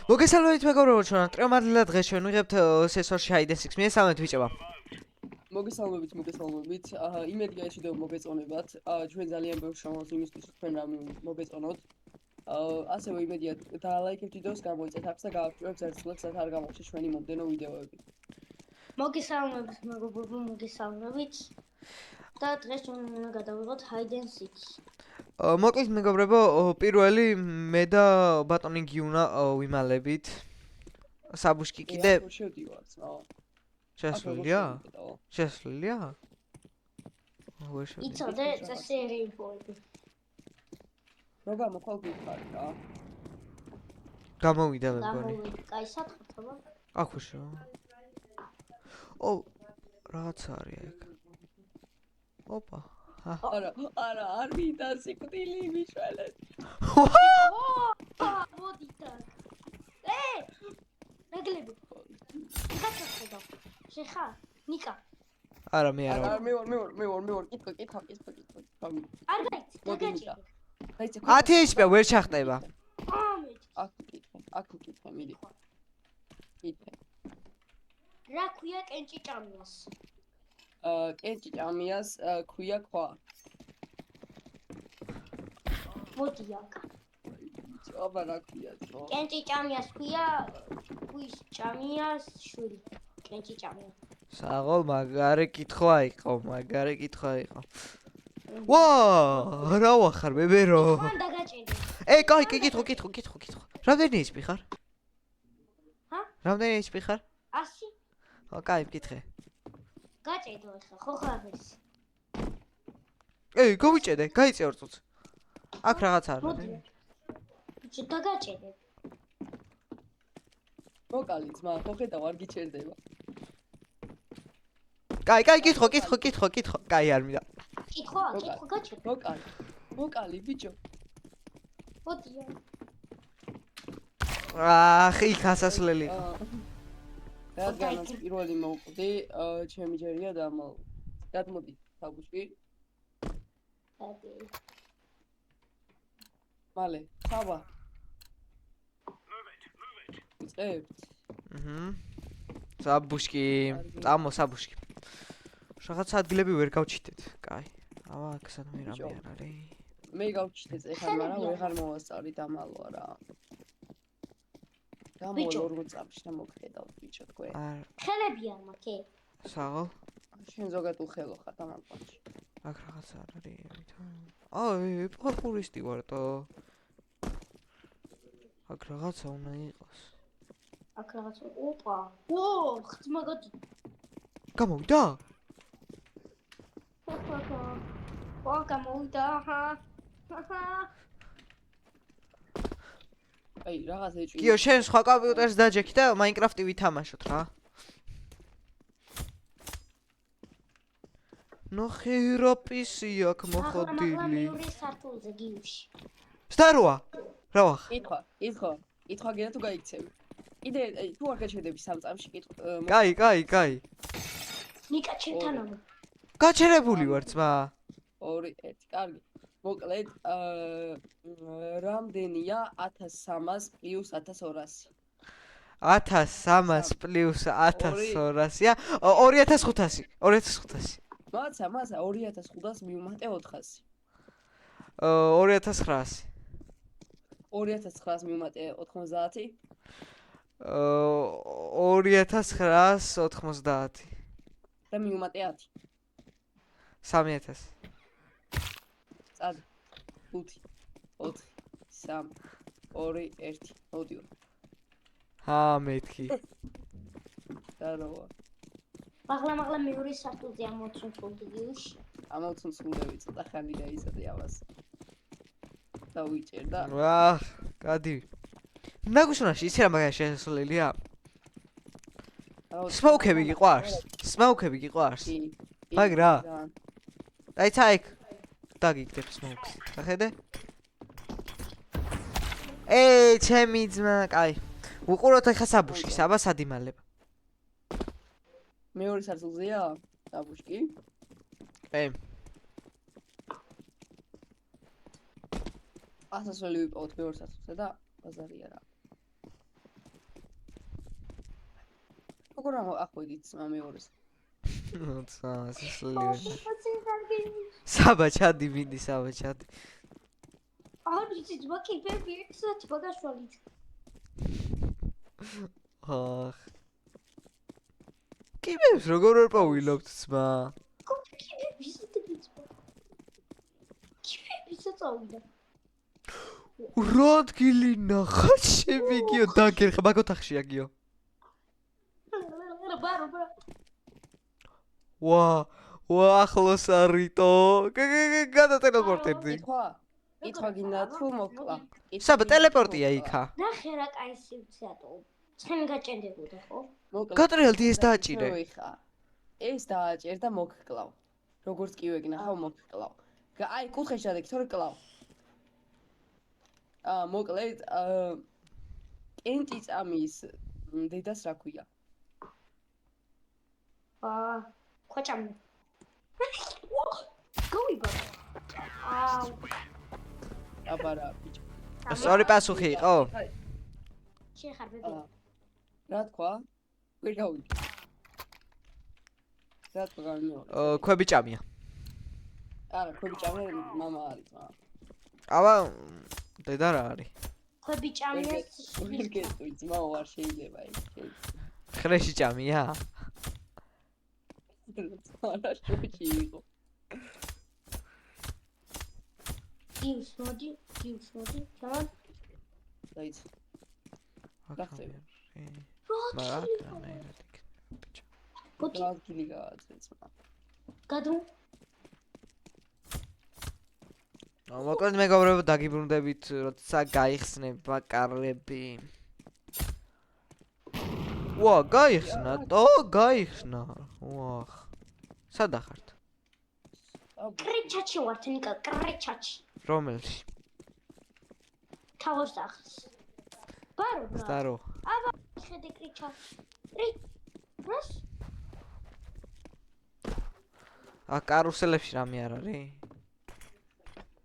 მოგესალმებით მეგობრებო, ჩვენ ტრემადლად დღეს ჩვენ ვიღებთ სესორში Hide and Seek. მე სამეთ ვიჭება. მოგესალმებით. იმედია ეს ვიდეო მოგეწონებათ. ჩვენ ძალიან ბევრ შევამოწმოთ იმისთვის, თქვენ რამე მოგეწონოთ. ასევე იმედია დაალაიქებთ ვიდეოს, გამოიწეთ აფს და გააკეთებთ ერთმანეთს, სადაც არ გამოჩნდეს ჩვენი მომდენო ვიდეოები. მოგესალმებით მეგობრებო, მოგესალმებით. და დღეს ჩვენ უნდა გადავიღოთ Hide and Seek. მოკლედ მეგობრებო, პირველი მე და ბატონი გიუნა ვიმალებით. საბუშკი კიდე შევდივართ, შესვლილია? შესვლილია? იცოდე წესიერი ინფოები. რა გამოყვალ გიხარი რა? გამოვიდა მე მგონი. კაი სათხარება? ახუშო. რაღაც არის ეგ. ოპა. არა, არ მინდა სიკვდილი მიშველეთ. მოდი так. ნაგლები. გაწევდა. შეხა, ნიკა. არა, მე არა. არა, მე ვარ, კითხვა. არ გაიცი, დაიწყე. 10 HP ვერ ჩახტება. აქ კითხვა, მიდი. კითხე. რა ქვია კენჭიჭამიას? კენჭიჭამიას ქვია ქვა. მოდი აქ. აბა რა ქვია? კენჭიჭამიას ქვია ქვის ჭამიას შვილი. კენჭიჭამია. საღოლ მაგარი კითხვა იყო. ვა, რა ვახარ ბებერო. მან დაგაჭირდა. კაი, კითხო. რამდენი HP ხარ? ჰა? რამდენი HP ხარ? 100. კაი, მკითხე. გაჭედო ახლა, ხო ხარეს. გავიჭედე, გაიწე ორ წუთს. აქ რაღაც არ მოდი. ბიჭო, დაგაჭედე. მოკალი ძმა, ხო ხედავ არ გიჩერდება. კაი, კითხო. კაი, არ მინდა. კითხვა გაჭედე. მოკალი ბიჭო. მოდია. იქ ასასვლელი იყო. რადგანაც პირველი მოვკვდი, ჩემი ჯერია გადმოდი საბუშკი. მალე, ხავა. ვიწყებთ. საბუშკი, საბუშკი. რაღაც ადგილები ვერ გავჩიტეთ. კაი. აქ სადმე რამე არ არის. მე გავჩიტეთ ეხლა, მაგრამ ვეღარ მოვასწავლით ამალო რა. გამოვარ 4 წამში და მოგხედავთ ბიჭო თქვენ. ხელებია მაქე. საღო. შენ ზოგადად უხელო ხარ ამ პონჩი. აქ რაღაც არ არის. პარკურისტი ვარტო. აქ რაღაცა უნდა იყოს. აქ რაღაცა. ოპა. ხმაგად. გამოვიდა? გამოვიდა. აი, რაღაც ეჭვი. კიო, შენ სხვა კომპიუტერს დაჯექი და Minecraft-ი ვითამაშოთ რა. ნახე PC აქ მოხდილი. მეორე სართულზე გიუში. სტაროა. რა ვახ? კითხვა გედა თუ გაიქცევი. კიდე თუ არ გაჩერდები 3 წამში კითხვა. კაი. ნიკა ჩემთანავე. გაჩერებული ვარ ძმა. 2 1 კარგი. მოკლედ რამდენია 1300 პლუს 1200? 1300 პლუს 1200-ია 2500. 2500. მაცა 2500 მივუმატე 400. 2900. 2900 მივუმატე 90. 2990. და მივუმატე 10. 3000. წად 5 4 3 2 1 მოდიო. მეთქი. დაროა. მაღლა მეორე სართულზე ამოწუნდი გიუში. ამოწუნდები ცოტა ხანი გაიზარდე ამას. დავიჭერდა. გადი. ნაგუშონაში ისე რა მაგარი შესასვლელია? სმოუკები გიყვარს? მაგრამ დაიცა იქ. დაგიგდებ სმოუკს. დახედე? ჩემი ძმა, კაი. უყუროთ ახლა საბუშკის, აბა სადიმალებ. მეორე სართულზეა საბუშკი? ასასვლელი ვიპოვოთ მეორე სართულზე და ბაზარი არა. როგორ ახვედით ძმა მეორეს? საბა ჩადი მინდი საბა ჩადი. არ ვიცი ძმა კიბები ერთსა ბაგაშვალით. ახ. კიბებს როგორ ვერ პავილობთ ძმა? კიბები ისეთი ძმა. კიბები წავიდა. რა ადგილი ნახა შემიგიო დაგერხა მაგ ოთახშია გიო. ბარო. ვა ახლოს არიტო. გადატელეპორტები. ითქვა გინდა თუ მოკლა. საბა ტელეპორტია იქა. ნახე რა კაი სიუცეატო. ცხენი გაჭენდებოდა ხო? გატრიალდი ეს დააჭირე. ეს დააჭერ და მოგკლავ. როგორც კი ვეგნახავ მოგკლავ. აი კუთხეში დადექი თორე კლავ. მოკლედ კენტი წამის დედას რა ქვია? ხოჭამი. გავიგო. აბარა ბიჭო. სწორი პასუხი იყო? შეხარ ბები. რა თქვა? ვერ გავიგე. რა თქვა გამიმეორე? ქვები ჭამია. არა, ქვები ჭამია მამა არის, მაგრამ. აბა დედა რა არის? ქვები ჭამიას ვიგეტყვი ძმაო არ შეიძლება ის. ხრეში ჭამია? არა, შუქი იყო. გივს მოდი. ჩავარ. დაიწყე. ბოდი რა გილი გააცეც. გადუ. მოკლედ მეგობრებო დაგიბრუნდებით როცა გაიხსნება კარები. ვა გაიხსნა თო გაიხსნა. ვახ. სადა ხართ? კრეჩაჩი ვართ ნიკა კრეჩაჩი. რომელში? თავის ახს. ბარო ბრა. სტარო. აბა ხედე კრეჩაჩი. რას? კარუსელებში რამე არ არის?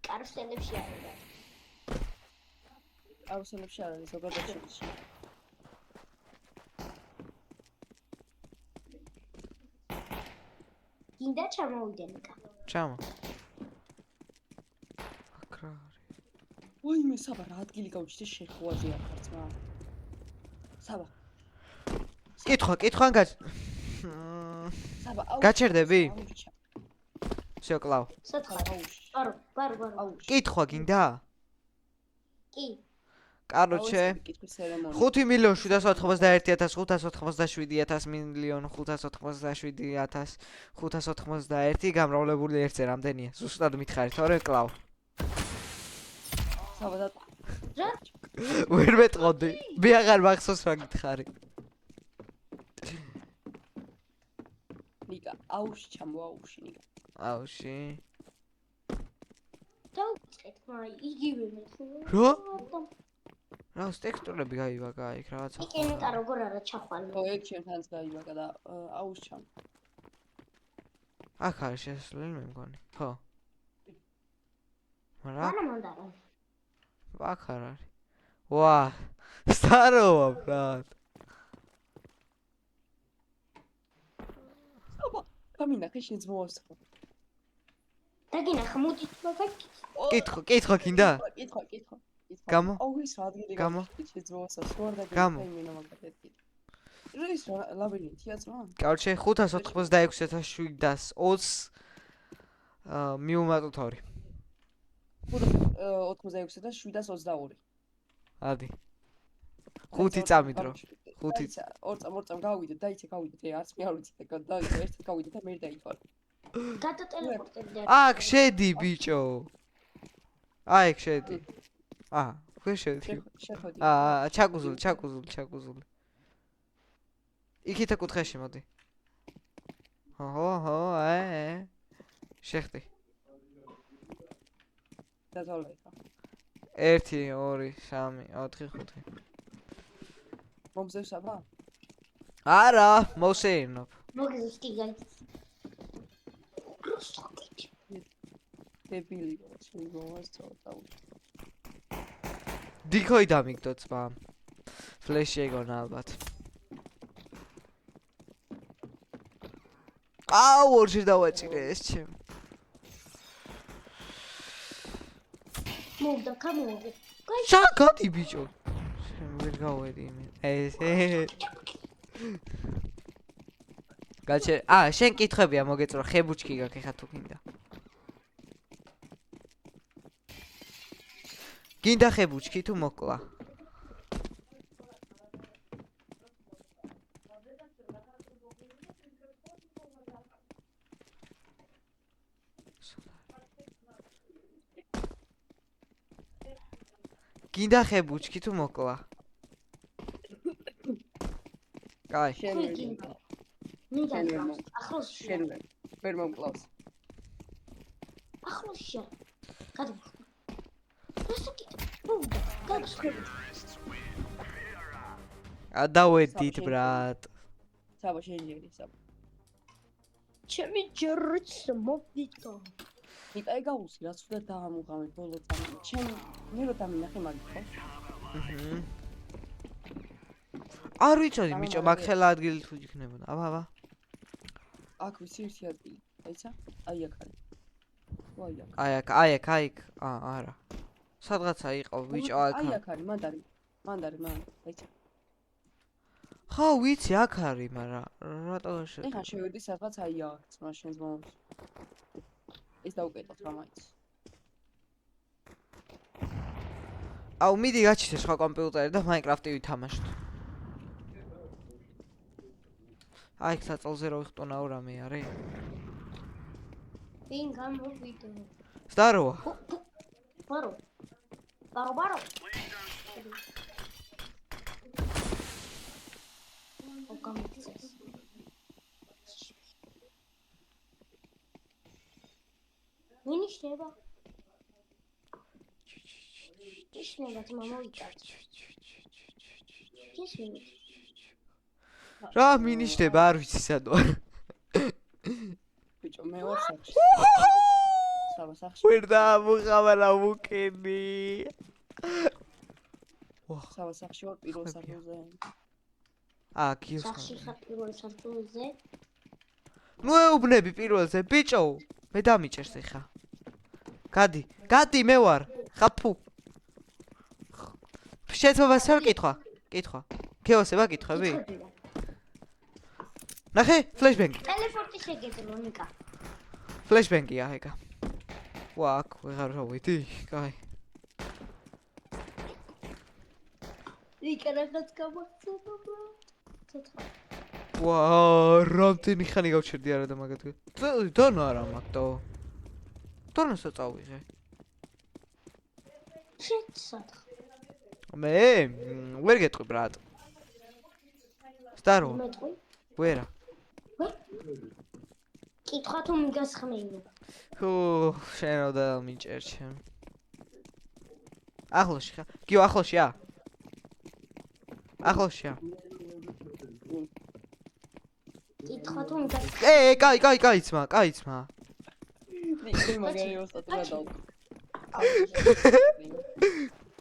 კარუსელებში არის. კარუსელებში არ არის, ზოგადად. გინდა ჩამოვიდე ნიკა. ჩამო. აკრა არის. ვაიმე საბა რა ადგილი გავჩიტე შეხვაზე არ ხარ ძმა. საბა. კითხვა საბა გაჩერდები? всё კლავ. სათხარ. ბარო. კითხვა გინდა? კი. კაროჩე 5,751,587,587,591 გამრავლებული ერთზე რამდენია? ზუსტად მითხარი, თორე კლავ. საბა და რა? ვერ მეტყოდი. მე აღარ მახსოვს რა გითხარი. ნიკა, აუში ჩამო აუში ნიკა. აუში. დავწყეთ, იგივე მე. რა? რა ტექსტურები გაივაგა იქ რაღაცა. იქ ნიკა როგორ არა ჩახვალი. ხო, ეგ ჩემთანაც გაივაგა და აუში ჩამო. აქ არის შესასვლელი მე მგონი. ხო. მაგრამ არა მანდარა. აქ არ არის. ვა, სტაროა ბრატ. აბა, გამინახე შენ ძმოას ხო? დაგინახა მოდი მაგაკი. კითხვა გინდა? კითხვა. გამო? აუ ის რა ადგილი გამო? შენ ძმოას სულ არ გამო? იმენა მაგათი. რა ის ლაბირინთია ძმა? კაუჩე 586,720 მიუმატოთ 2. 586,722. ადი. 5 წამიდრო. 5 ორ წამ გავიდეთ, დაიცე გავიდეთ, არც მე არ ვიცი და დაიცე ერთად გავიდეთ და მე დაიწყარ. გადატელეპორტებდა. აქ შედი ბიჭო. აი ეგ შედი. ვერ შედი. შეხვედი. ჩაკუზული. იქით კუთხეში მოდი. ჰო, შეხტი. დათვალე ხა. 1 2 3 4 5. მომზევ საბა? არა, მოსეინობ. მოგიზოს კი გაიც. დებილი ვარ, შეგოვას წავ. დიქოი დამიგდო წვა. ფლეში ეგონა ალბათ. აუ ორჯერ დავაჭირე ეს ჩემ. მოვდა გამოვიდე. შაგადი ბიჭო. შენ ვერ გავედი მე. ეს. გაჩე, შენ კითხებია მოგეწრო, ხებუჩკი გაქვს ეხა თუ გინდა. გინდა ხებუჩკი თუ მოკლა? გინდა ხებუჩკი თუ მოკლა? კაი. შენ ხი გინდა. მინდა ახლოს შენ ვერ მომკლავს. ახლოსია. გადავხო. რასა კიდე? მოვდა. გადავხო. დავედით ბრატ. საბა შეიძლება საბა. ჩემი ჯერიც მოვიდა. იტაი გაუსი რაც უნდა დაამუღამე ბოლო წამი. ჩემ მე რო დამინახე მაგით ხო? არ ვიცოდი ბიჭო, მაგ ხელა ადგილი თუ იქნებოდა. აბა. აქ ვიცი ერთი ადგილი. აიცა? აი აქ არის. აი აქ. აი აქ. არა. სადღაცა იყო ბიჭო აქ. აი აქ არის, მანდარი. აიცა. ხო, ვიცი, აქ არის, მაგრამ რატო შე? ეხა შევედი სადღაც აი აქ, მას შენს მომს. ეს დაუკეტოთ რა მაინც. აუ, მიდი გაჩითე სხვა კომპიუტერი და Minecraft-ი ვითამაშოთ. აი, საწოლზე რო ვიხტუნაო რამე არის? ვინ გამოვიდა? Здорово. ბარო. ოკამიცეს. მინიშნება. ისნება მამოვიდა. ისმენი. რა მინიშნება, არ ვიცი სადო. ბიჭო მე ვარ სახში. საბა სახში. ვერ დამუღამა რა მუკენი. საბა სახში ვარ პირველ სართულზე. გიოს. სახში ხარ პირველ სართულზე. ნუ ეუბნები პირველზე, ბიჭო. მე დამიჭერს ეხა. გადი მე ვარ. ხაფუ. შეიძლება სულ კითხვა. ქეოსება კითხები? ნახე, ფლეშბენგი. ტელეპორტი შეგეძლო ნიკა. ფლეშბენგია ეკა. ვაკ, ვეღარ გავიდი. კაი. ნიკა რაღაც გამახსოვდა. ცოტა. რამდენი ხანი გავჩერდი არა და მაგათი. დონო არა მაგდო. დონოსა წავიღე. შეცადხ. მე ვერ გეტყვი ბრატ. Здорово. მეტყვი? ვერა. კითხვა თუ მიგასხმეინო. ჰუ, შენ რა დამიჭერ ჩემ. ახლოში ხა? გიო ახლოშია? კითხვა თუ მიგასხმეინო. კაიცმა. ნიკი მაგარი ოსტატურა დაუ.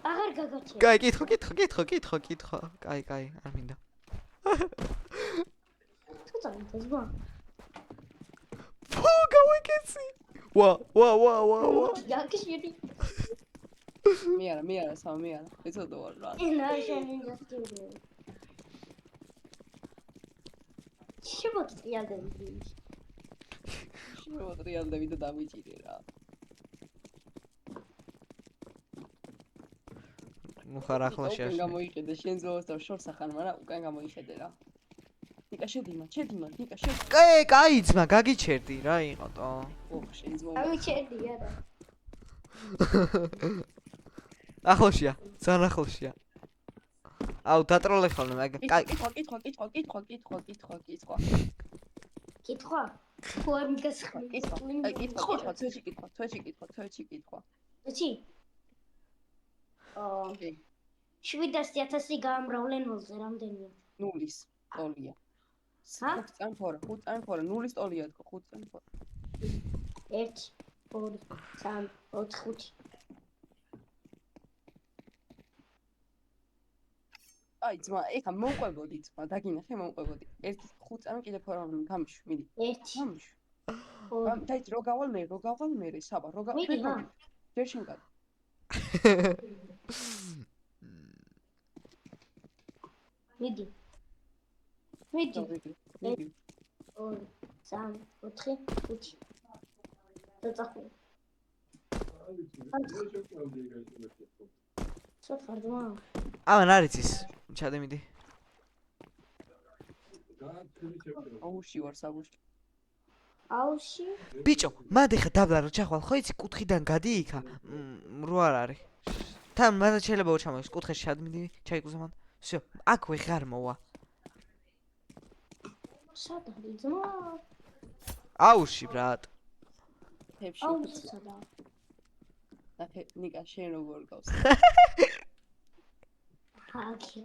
აღარ გაგაჩერე. კაი, კითხო. კაი, არ მინდა. ცოტა მითესბა. ფუ, გავიკეცი. ვა. გაგიშვიდი. მე არა, სამ მე არა. ეცოდო ვარ რა. ენა შენი დასტიურე. შემოწიადები. შემოტრიალდები და დამიჭირე რა. ნუ ხარ ახლოში უკან გამოიხედე შენ ზოოს და შორს ახან, მაგრამ უკან გამოიხედე რა. ნიკა შედიმად, ნიკა შედ. კაიცმა, გაგიჩერდი რა იყოტო. ოხ, შენ ზოო. ამიჩერდი არა. ახლოშია, ძალიან ახლოშია. აუ, დატროლე ხოლმე, მაგ. კითხვა. თუ არ მიგასხმე. კითხვა, თვეში კითხვა. ეცი? 700.000 გაამრავლე ნულზე, რამდენია? ნულის ტოლია. ჰა? 5 წამფორა, ნულის ტოლია თქო, 5 წამფორა. 1 2 3 4 5 აი ძმა, ეხა მომყვებოდი ძმა, დაგინახე მომყვებოდი. 1-5 წამი კიდე ფორამი გამიშ, მიდი. 1 გამიშ. 2 დაით რო გავალ მე, საბა, რო გავალ. მიდი, რა. ჯერ შინკად. მიდი. მიდი. მიდი. 2 3 4 5 დაწახული. სოფარდმა. ამან არის ის. ჩადე მიდი. აუში ვარ საბუში. აუში. ბიჭო, მანდ ეხა დაბლა რო ჩახვალ, ხო იცი კუთხიდან გადი იქა. რო არ არის. თან მანდ შეიძლება უჩამოს კუთხეში ჩადმიდი, ჩაიკუზე მანდ. всё, აქ ვეღარ მოვა. სადა ძმა. აუში ბრატ. თებში. აუში სადა. ნახე, ნიკა შენ როგორ გავს. აქი.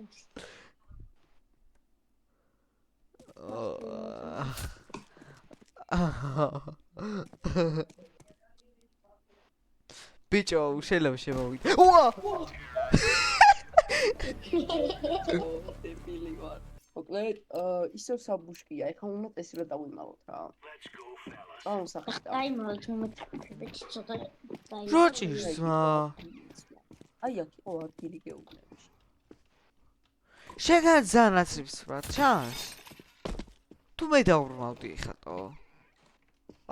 ბიჭო, შეიძლება შემოვიდე. უა! დებილი ვარ. მოკლედ, ისევ საბუშკია, ეხა უნდა წესი რა დავიმალოთ რა. აუ სახტა. აი მოთ მომეთქებეჭი ცოტა დაი. რო ჭირსმა? აი აქ იყო ადგილი გეუბნები. შეგან ზანაცრიფს ბრატ, ჩანს. თუ მე დავრმავდი ხატო.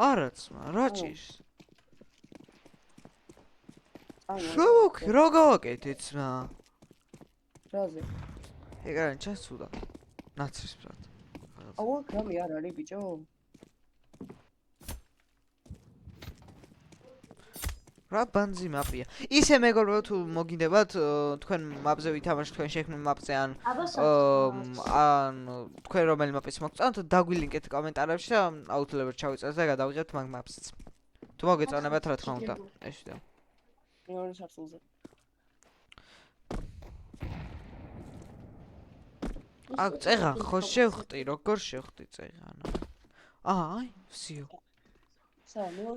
არაცმა, რა ჭირს? შოვუქი, რო გავაკეთეთ ძმა? რაზე? ეგარ ჩანს თუდა. ნაცრიფს ბრატ. აუ აქ რამე არ არის ბიჭო? რა ბანძი მაპია. ისე მეგობრებო თუ მოგინდებათ თქვენ მაპზე ვითამაშოთ თქვენ შექმნილ მაპზე ან ან თქვენ რომელი მაპის მოგწონთ დაგვილინკეთ კომენტარებში და აუცილებლად ჩავიწერთ და გადავიღებთ მაგ მაპსაც. თუ მოგეწონებათ რა თქმა უნდა. ეს ვიდეო. მეორე სართულზე. აქ წეღან ხო შევხტი, როგორ შევხტი წეღან? აი, всё.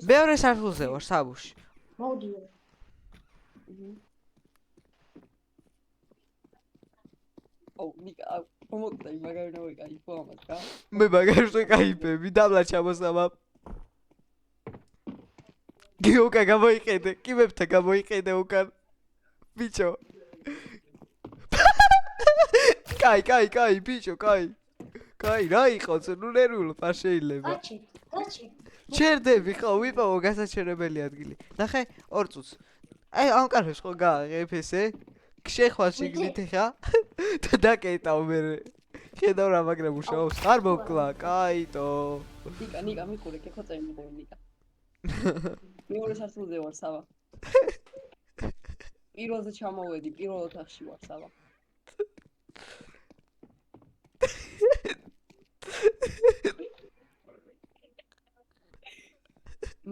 მეორე სართულზე ვარ საბუში. მოდიო. აუ ნიკა, მომოწდე მაგარი ნოვიკაი ხო ამას რა? მე მაგარ შეკაიფები, დაბლა ჩამოსამა. გიოკა გამოიხედე, კიბებთან გამოიხედე უკან. ბიჭო. კაი, ბიჭო, კაი. კაი, რა იყოც, ნუ ნერვიულობ, არ შეიძლება. გაჩი. ჩერდები ხო, ვიპოვო გასაჩერებელი ადგილი. ნახე, 2 წუთს. აი, ამ კარფებს ხო გააღებ ესე? შეხვალ შიგნით ხა? და დაკეტავ მე. შედავ რა მაგრამ უშავს. არ მოკლა, კაიტო. ნიკა, მიყურე, ხო წაიმიდე ნიკა. მეორე სართულზე ვარ საბა. პირველზე ჩამოვედი, პირველ ოთახში ვარ საბა.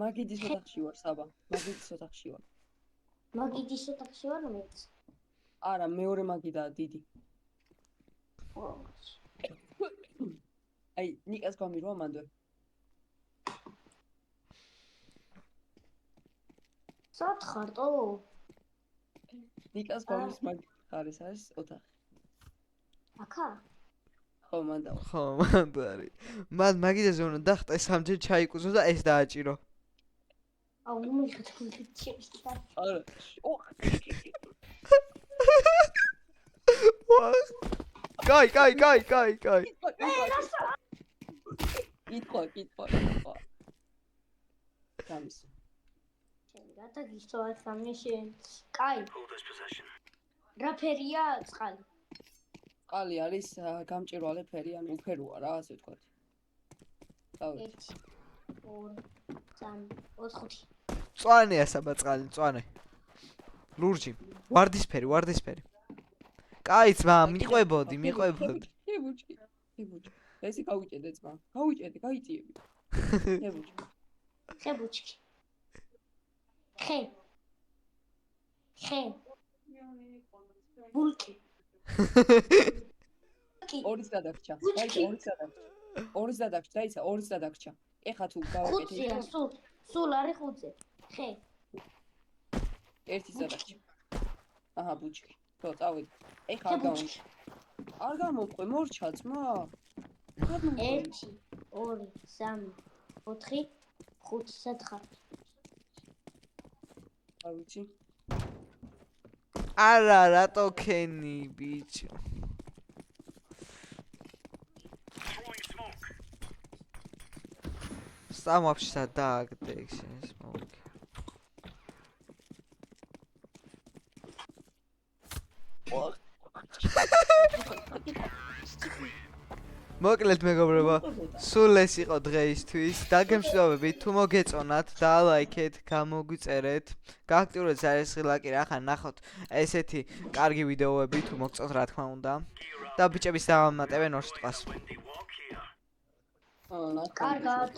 მაგიდის ოთახში ვარ საბა. მაგიდის ოთახში ვარ. მაგიდის ოთახში ვარ მეც. არა, მეორე მაგიდაა დიდი. აი, ნიკას გამირვა მანდ. სათხარტო? ნიკას გამის მაგ არის ოთახი. აკა? ხო, მანდა. ხო, მანდ არის. მან მაგიდაზე უნდა დახტა სამჯერ ჩაიკუზო და ეს დააჭირო. აუ მიხეთ ქუჩა. არა. კაი. კითხვა. გამის. რათა გისწავათ სამეშენ. კაი. რა ფერია წყალი? წყალი არის გამჭვირვალე ფერი, ანუ უფეროა რა, ასე ვთქვათ. 1 2 3 4 წვანეა საბა წყალი, წვანე. ლურჯი. ვარდისფერი. კაი ძმა, მიყვებოდი. ხებუჭი. ესე გავიჭედე ძმა. გაიწიები. ხებუჭი. ხე. ბულკი. ორის გადაგჭა. ორის გადაგჭა. ეხა თუ გავაკეთე. ხუთია, სულ არის 5-ზე. ხე. ერთის გადაგჭა. აჰა, ბუჩკი. ხო, წავედი. ეხა გავაკეთე. არ გამომყვე მორჩა ძმა. ხარ მომყვე. 1 2 3 4 5 7 არ ვიცი. არა რატო ქენი ბიჭო სამაფშა დააგდე შენს მოვიქ მოკლედ მეგობრებო სულ ეს იყო დღეისთვის დაგემშვიდობებით თუ მოგეწონათ დალაიქეთ გამოგვიწერეთ გააქტიურეთ ზარისხილაკი რა ხან ნახოთ ესეთი კარგი ვიდეოები თუ მოგწონთ რა თქმა უნდა და ბიჭების დავამატებენ ორ სიტყვას კარგად